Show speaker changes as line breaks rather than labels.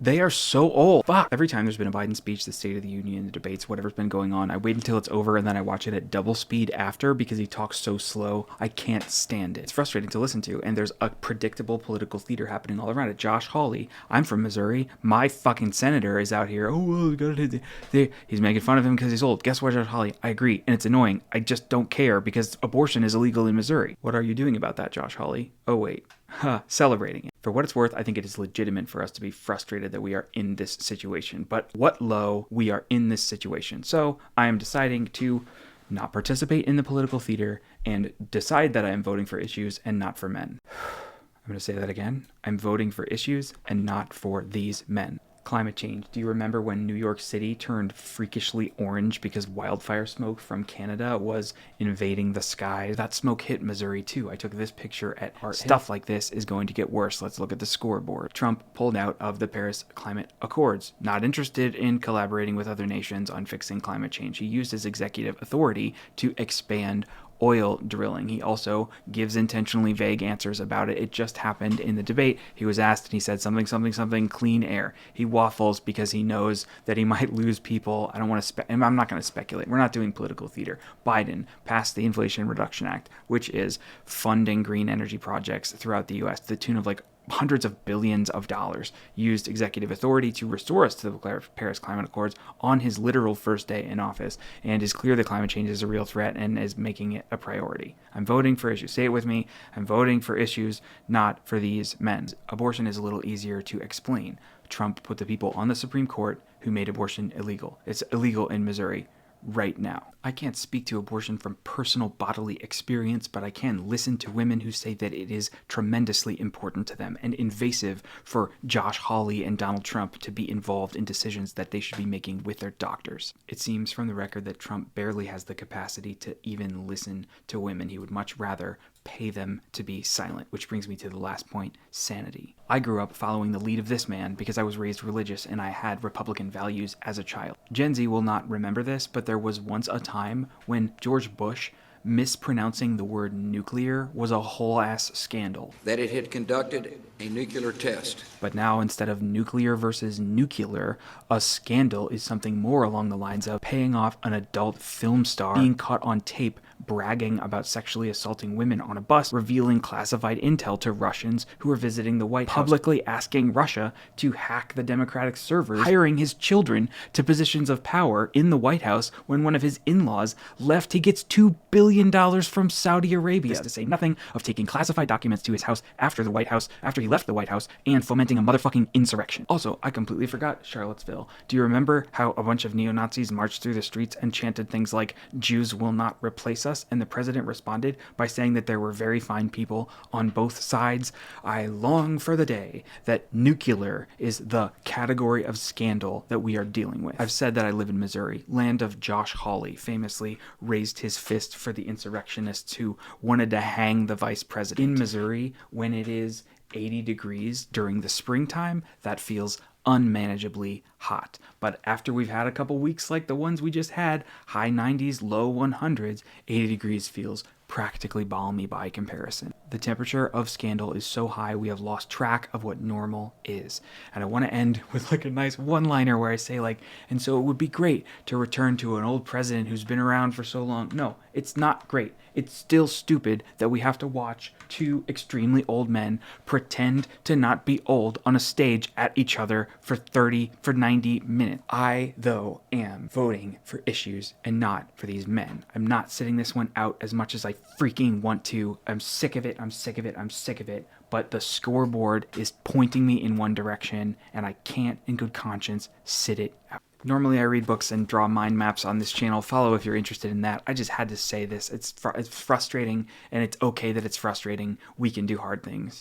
They are so old. Fuck. Every time there's been a Biden speech, the State of the Union, the debates, whatever's been going on, I wait until it's over and then I watch it at double speed after because he talks so slow. I can't stand it. It's frustrating to listen to, and there's a predictable political theater happening all around it. Josh Hawley, I'm from Missouri. My fucking senator is out here. Oh, well, he's making fun of him because he's old. Guess what, Josh Hawley? I agree, and it's annoying. I just don't care because abortion is illegal in Missouri. What are you doing about that, Josh Hawley? Oh, wait. Celebrating it. For what it's worth, I think it is legitimate for us to be frustrated that we are in this situation. But what low we are in this situation. So I am deciding to not participate in the political theater and decide that I am voting for issues and not for men. I'm going to say that again. I'm voting for issues and not for these men. Climate change. Do you remember when New York City turned freakishly orange because wildfire smoke from Canada was invading the sky? That smoke hit Missouri too. I took this picture at art. Stuff like this is going to get worse. Let's look at the scoreboard. Trump pulled out of the Paris Climate Accords. Not interested in collaborating with other nations on fixing climate change. He used his executive authority to expand oil drilling. He also gives intentionally vague answers about it. It just happened in the debate. He was asked and he said something, clean air. He waffles because he knows that he might lose people. I'm not going to speculate. We're not doing political theater. Biden passed the Inflation Reduction Act, which is funding green energy projects throughout the U.S. to the tune of like hundreds of billions of dollars, used executive authority to restore us to the Paris Climate Accords on his literal first day in office, and is clear that climate change is a real threat and is making it a priority. I'm voting for issues. Say it with me. I'm voting for issues, not for these men. Abortion is a little easier to explain. Trump put the people on the Supreme Court who made abortion illegal. It's illegal in Missouri right now. I can't speak to abortion from personal bodily experience, but I can listen to women who say that it is tremendously important to them and invasive for Josh Hawley and Donald Trump to be involved in decisions that they should be making with their doctors. It seems from the record that Trump barely has the capacity to even listen to women. He would much rather pay them to be silent, which brings me to the last point, sanity. I grew up following the lead of this man because I was raised religious and I had Republican values as a child. Gen Z will not remember this, but there was once a time when George Bush mispronouncing the word nuclear was a whole ass scandal.
That it had conducted a nuclear test.
But now, instead of nuclear versus nuclear, a scandal is something more along the lines of paying off an adult film star being caught on tape bragging about sexually assaulting women on a bus, revealing classified intel to Russians who were visiting the White House, publicly asking Russia to hack the Democratic servers, hiring his children to positions of power in the White House when one of his in-laws left. He gets $2 billion from Saudi Arabia, to say nothing of taking classified documents to his house after he left the White House, and fomenting a motherfucking insurrection. Also, I completely forgot Charlottesville. Do you remember how a bunch of neo-Nazis marched through the streets and chanted things like, "Jews will not replace us," and the president responded by saying that there were very fine people on both sides? I long for the day that nuclear is the category of scandal that we are dealing with. I've said that I live in Missouri, land of Josh Hawley, famously raised his fist for the insurrectionists who wanted to hang the vice president. In Missouri, when it is 80 degrees during the springtime, that feels unmanageably hot. But after we've had a couple weeks like the ones we just had, high 90s, low 100s, 80 degrees feels practically balmy by comparison. The temperature of scandal is so high we have lost track of what normal is. And I want to end with like a nice one-liner where I say like, and so it would be great to return to an old president who's been around for so long. No, it's not great. It's still stupid that we have to watch two extremely old men pretend to not be old on a stage at each other for 90 minutes. I, though, am voting for issues and not for these men. I'm not sitting this one out as much as I freaking want to. I'm sick of it. But the scoreboard is pointing me in one direction, and I can't, in good conscience, sit it out. Normally I read books and draw mind maps on this channel. Follow if you're interested in that. I just had to say this. It's frustrating, and it's okay that it's frustrating. We can do hard things.